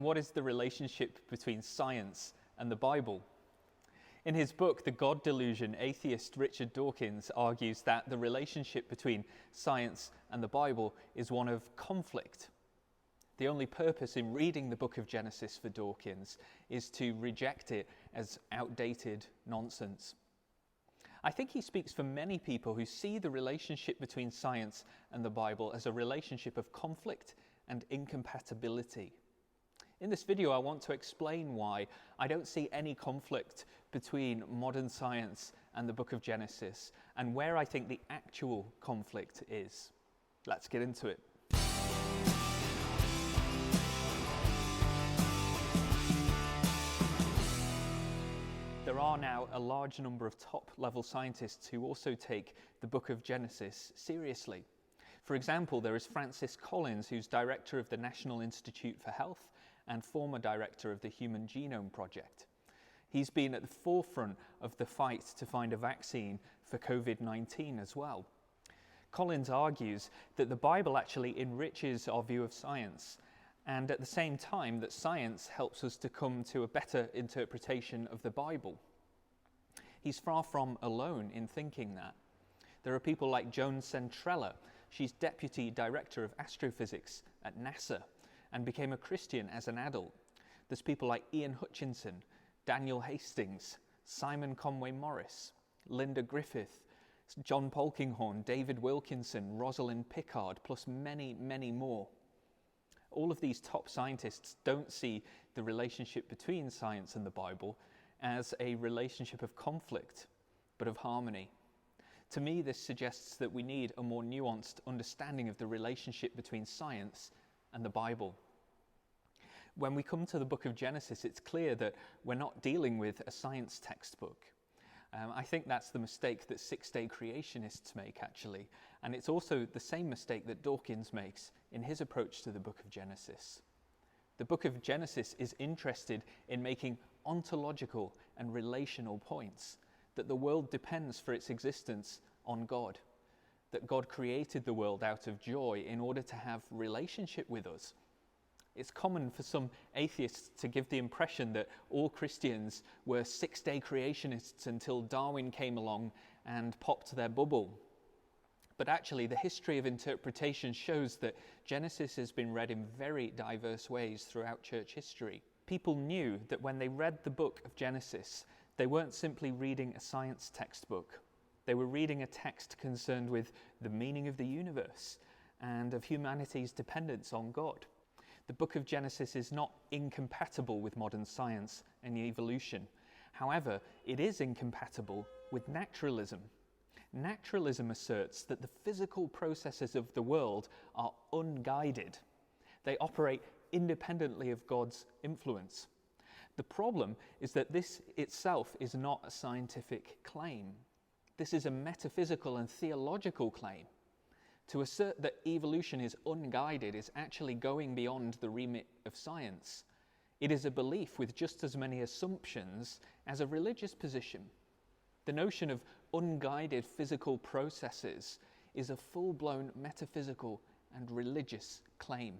what is the relationship between science and the Bible? In his book, The God Delusion, atheist Richard Dawkins argues that the relationship between science and the Bible is one of conflict. The only purpose in reading the book of Genesis for Dawkins is to reject it as outdated nonsense. I think he speaks for many people who see the relationship between science and the Bible as a relationship of conflict and incompatibility. In this video, I want to explain why I don't see any conflict between modern science and the book of Genesis, and where I think the actual conflict is. Let's get into it. There are now a large number of top-level scientists who also take the book of Genesis seriously. For example, there is Francis Collins, who's director of the National Institute for Health and former director of the Human Genome Project. He's been at the forefront of the fight to find a vaccine for COVID-19 as well. Collins argues that the Bible actually enriches our view of science, and at the same time that science helps us to come to a better interpretation of the Bible. He's far from alone in thinking that. There are people like Joan Centrella. She's Deputy Director of Astrophysics at NASA and became a Christian as an adult. There's people like Ian Hutchinson, Daniel Hastings, Simon Conway Morris, Linda Griffith, John Polkinghorne, David Wilkinson, Rosalind Pickard, plus many, many more. All of these top scientists don't see the relationship between science and the Bible as a relationship of conflict, but of harmony. To me, this suggests that we need a more nuanced understanding of the relationship between science and the Bible. When we come to the book of Genesis, it's clear that we're not dealing with a science textbook. I think that's the mistake that six-day creationists make, actually, and it's also the same mistake that Dawkins makes in his approach to the book of Genesis. The book of Genesis is interested in making ontological and relational points, that the world depends for its existence on God, that God created the world out of joy in order to have relationship with us. It's common for some atheists to give the impression that all Christians were six-day creationists until Darwin came along and popped their bubble. But actually, the history of interpretation shows that Genesis has been read in very diverse ways throughout church history. People knew that when they read the book of Genesis, they weren't simply reading a science textbook. They were reading a text concerned with the meaning of the universe and of humanity's dependence on God. The book of Genesis is not incompatible with modern science and evolution. However, it is incompatible with naturalism. Naturalism asserts that the physical processes of the world are unguided. They operate independently of God's influence. The problem is that this itself is not a scientific claim. This is a metaphysical and theological claim. To assert that evolution is unguided is actually going beyond the remit of science. It is a belief with just as many assumptions as a religious position. The notion of unguided physical processes is a full-blown metaphysical and religious claim.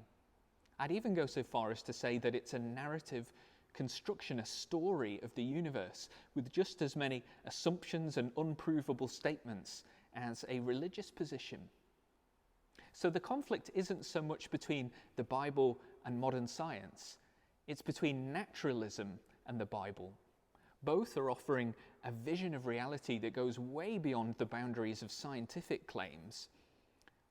I'd even go so far as to say that it's a narrative construction, a story of the universe with just as many assumptions and unprovable statements as a religious position. So the conflict isn't so much between the Bible and modern science, it's between naturalism and the Bible. Both are offering a vision of reality that goes way beyond the boundaries of scientific claims.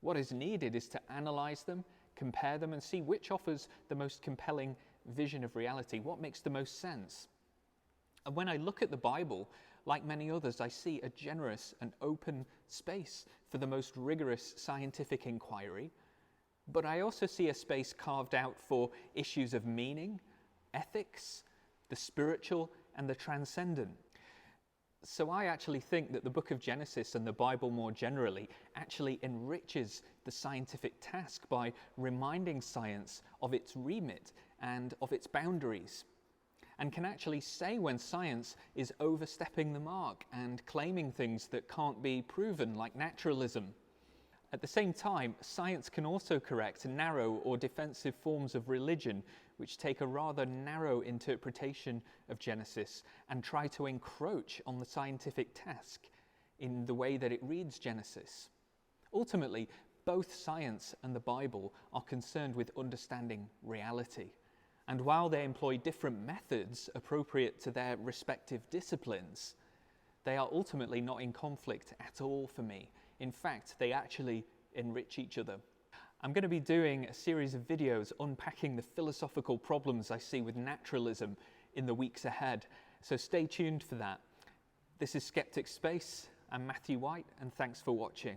What is needed is to analyze them, compare them, and see which offers the most compelling vision of reality, what makes the most sense. And when I look at the Bible, like many others, I see a generous and open space for the most rigorous scientific inquiry, but I also see a space carved out for issues of meaning, ethics, the spiritual, and the transcendent. So I actually think that the book of Genesis and the Bible more generally actually enriches the scientific task by reminding science of its remit and of its boundaries, and can actually say when science is overstepping the mark and claiming things that can't be proven, like naturalism. At the same time, science can also correct narrow or defensive forms of religion which take a rather narrow interpretation of Genesis and try to encroach on the scientific task in the way that it reads Genesis. Ultimately, both science and the Bible are concerned with understanding reality. And while they employ different methods appropriate to their respective disciplines, they are ultimately not in conflict at all for me. In fact, they actually enrich each other. I'm going to be doing a series of videos unpacking the philosophical problems I see with naturalism in the weeks ahead, so stay tuned for that. This is Skeptic Space. I'm Matthew White, and thanks for watching.